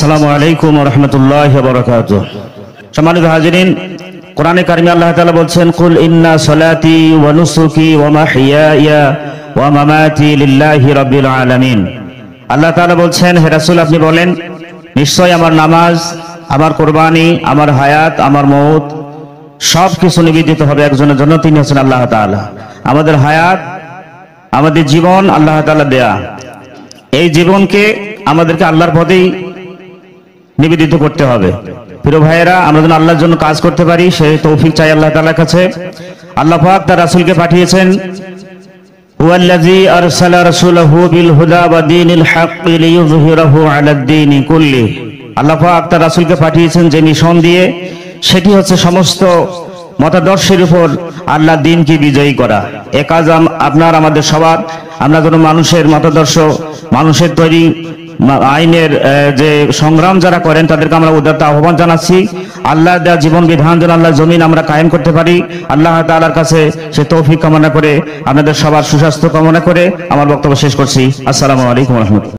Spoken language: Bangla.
আসসালামু আলাইকুম ওয়া রাহমাতুল্লাহি ওয়া বারাকাতুহু। সম্মানিত হাজিরিন, কোরআনে কারিমে আল্লাহ তাআলা বলছেন, কুল ইন্না সলাতি ওয়া নুসুকি ওয়া মাহইয়ায়া ওয়া মামাতি লিল্লাহি রাব্বিল আলামিন। আল্লাহ তাআলা বলছেন, হে রাসূল আপনি বলেন, নিশ্চয় আমার নামাজ, আমার কুরবানি, আমার হায়াত, আমার মওত সব কিছু নিবেদিত হবে একজনের জন্য, তিনি হচ্ছেন আল্লাহ তাআলা। আমাদের হায়াত, আমাদের জীবন আল্লাহ তাআলা দেয়া। এই জীবনকে আমাদেরকে আল্লাহর পথেই নিবেদিত করতে হবে। প্রিয় ভাইয়েরা, আমরা যেন আল্লাহর জন্য কাজ করতে পারি সেই তৌফিক চাই আল্লাহ তাআলার কাছে। আল্লাহ পাক তার রাসূলকে পাঠিয়েছেন, হুয়াল্লাযী আরসালা রাসূলাহু বিল হুদা ওয়া দীনিল হাক্কি লিইয়ুযহিরাহু আলাদ দীনি কুল্লি। আল্লাহ পাক তার রাসূলকে পাঠিয়েছেন যে মিশন দিয়ে, সেটি হচ্ছে সমস্ত মতাদর্শের উপর আল্লাহর দ্বীনকে বিজয়ী করা। এ কাজ আপনার আমাদের সবার। আমরা যেন মানুষের মতাদর্শ, মানুষের তৈরি আইনের যে সংগ্রাম যারা করেন তাদেরকে আমরা উদাত্ত আহ্বান জানাচ্ছি। আল্লাহ দেওয়া জীবন বিধান যেন আল্লাহর জমিন আমরা কায়েম করতে পারি। আল্লাহ তাআলার কাছে সে তৌফিক কামনা করে, আপনাদের সবার সুস্বাস্থ্য কামনা করে আমার বক্তব্য শেষ করছি। আসসালামু আলাইকুম ওয়া রাহমাতুল্লাহ।